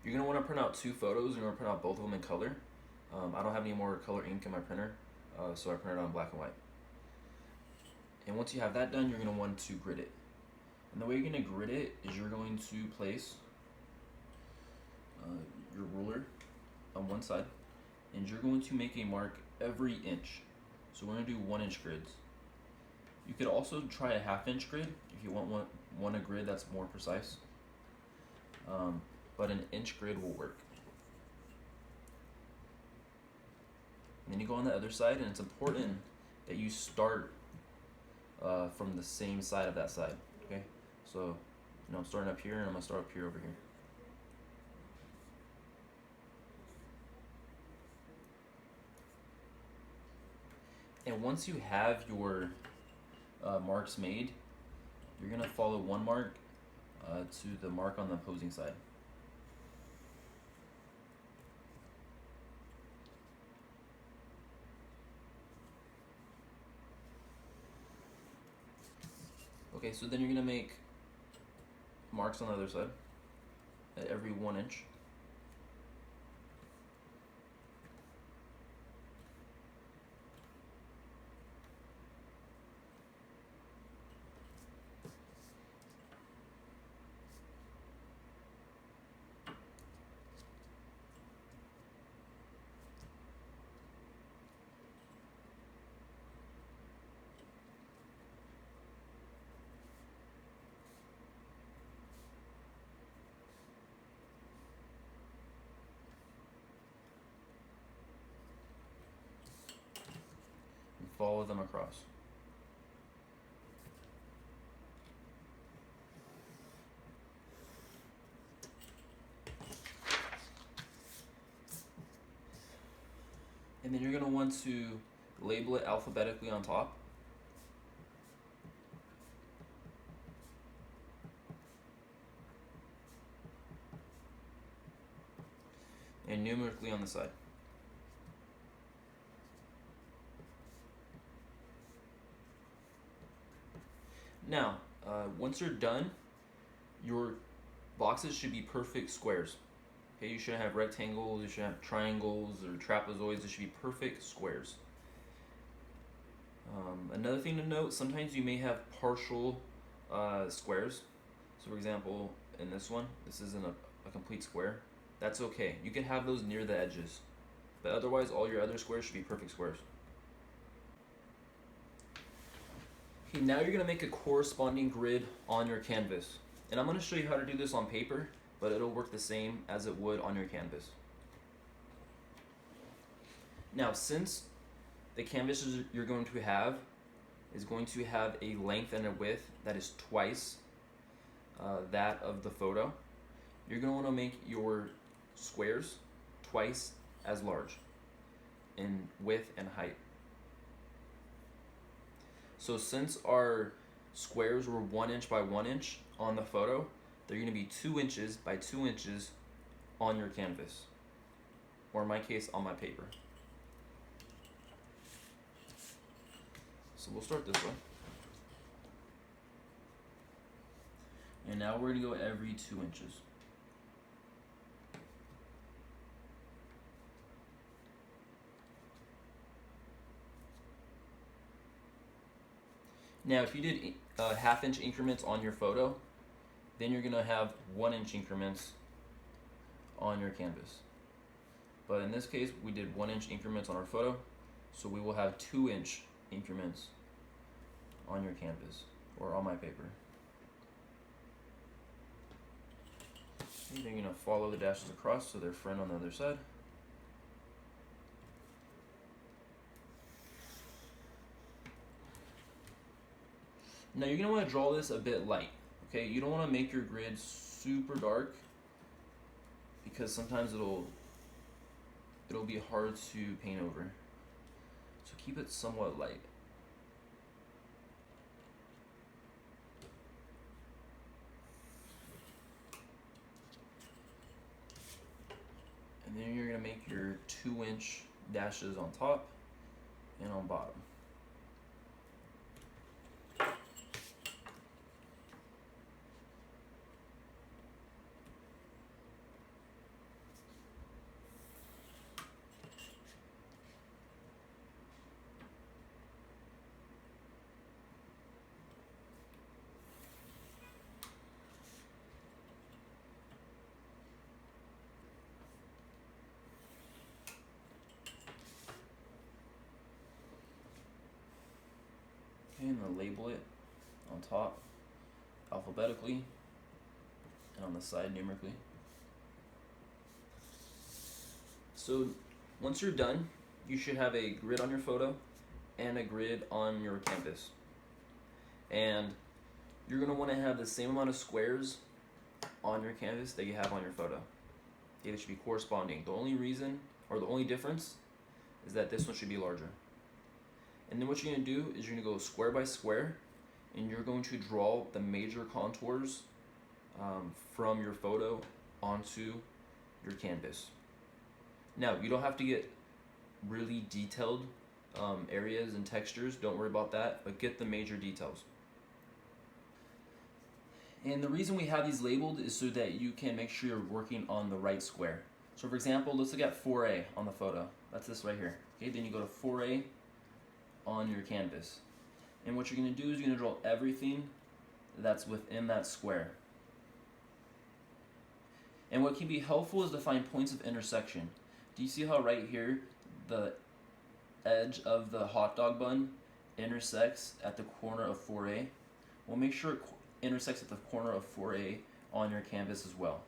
You're going to want to print out 2 photos. You're going to print out both of them in color. I don't have any more color ink in my printer, so I printed it on black and white. And once you have that done, you're going to want to grid it. And the way you're going to grid it is you're going to place your ruler on one side, and you're going to make a mark every inch. So we're going to do 1-inch grids. You could also try a 1/2-inch grid if you want a grid that's more precise. But an inch grid will work. And then you go on the other side, and it's important that you start from the same side of that side. Okay, so I'm starting up here, and I'm gonna start up here over here. And once you have your marks made, you're gonna follow one mark to the mark on the opposing side. Okay, so then you're gonna make marks on the other side at every 1 inch. And follow them across. And then you're going to want to label it alphabetically on top. And numerically on the side. Now, once you're done, your boxes should be perfect squares. Okay, you shouldn't have rectangles, you shouldn't have triangles or trapezoids, it should be perfect squares. Another thing to note, sometimes you may have partial squares. So for example, in this one, this isn't a complete square. That's okay, you can have those near the edges. But otherwise, all your other squares should be perfect squares. Okay, now you're gonna make a corresponding grid on your canvas. And I'm gonna show you how to do this on paper, but it'll work the same as it would on your canvas. Now, since the canvas you're going to have is going to have a length and a width that is twice that of the photo, you're going to want to make your squares twice as large in width and height. So since our squares were 1 inch by 1 inch on the photo, they're going to be 2 inches by 2 inches on your canvas, or in my case, on my paper. So we'll start this way. And now we're going to go every 2 inches. Now, if you did 1/2-inch increments on your photo, then you're going to have 1-inch increments on your canvas. But in this case, we did 1-inch increments on our photo, so we will have 2-inch increments on your canvas or on my paper. And you're going to follow the dashes across so they're friend on the other side. Now you're going to want to draw this a bit light. Okay, you don't want to make your grid super dark because sometimes it'll be hard to paint over. So keep it somewhat light. And then you're going to make your 2-inch dashes on top and on bottom. going to label it on top alphabetically and on the side numerically. So once you're done, you should have a grid on your photo and a grid on your canvas. And you're going to want to have the same amount of squares on your canvas that you have on your photo. They should be corresponding. The only reason, or the only difference, is that this one should be larger. And then what you're going to do is you're going to go square by square, and you're going to draw the major contours from your photo onto your canvas. Now, you don't have to get really detailed areas and textures, don't worry about that, but get the major details. And the reason we have these labeled is so that you can make sure you're working on the right square. So for example, let's look at 4A on the photo. That's this right here. Okay, then you go to 4A on your canvas. And what you're going to do is you're going to draw everything that's within that square. And what can be helpful is to find points of intersection. Do you see how right here the edge of the hot dog bun intersects at the corner of 4A? Well, make sure it intersects at the corner of 4A on your canvas as well.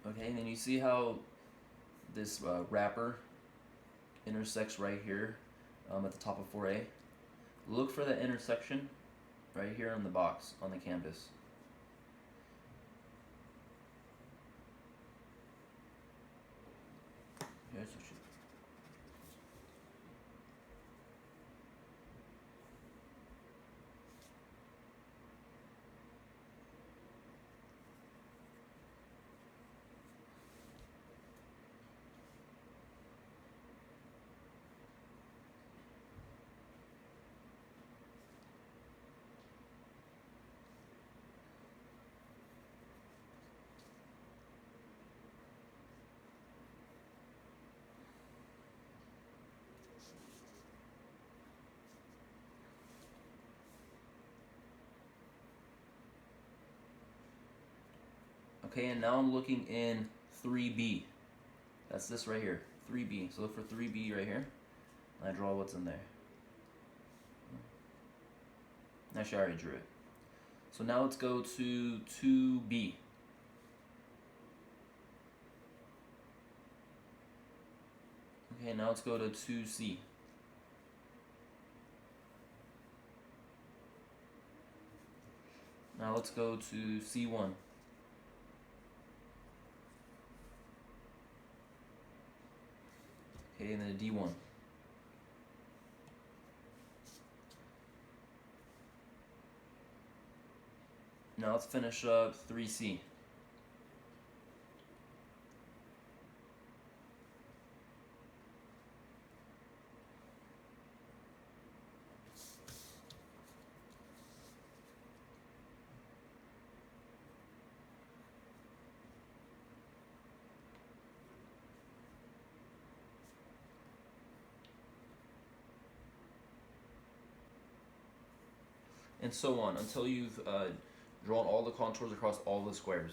Okay, and then you see how this wrapper intersects right here at the top of 4A. Look for that intersection right here on the box on the canvas. Okay, so okay, and now I'm looking in 3B. That's this right here, 3B. So look for 3B right here. And I draw what's in there. Actually, I already drew it. So now let's go to 2B. Okay, now let's go to 2C. Now let's go to C1. Okay, and then a D1. Now let's finish up 3C. And so on until you've drawn all the contours across all the squares.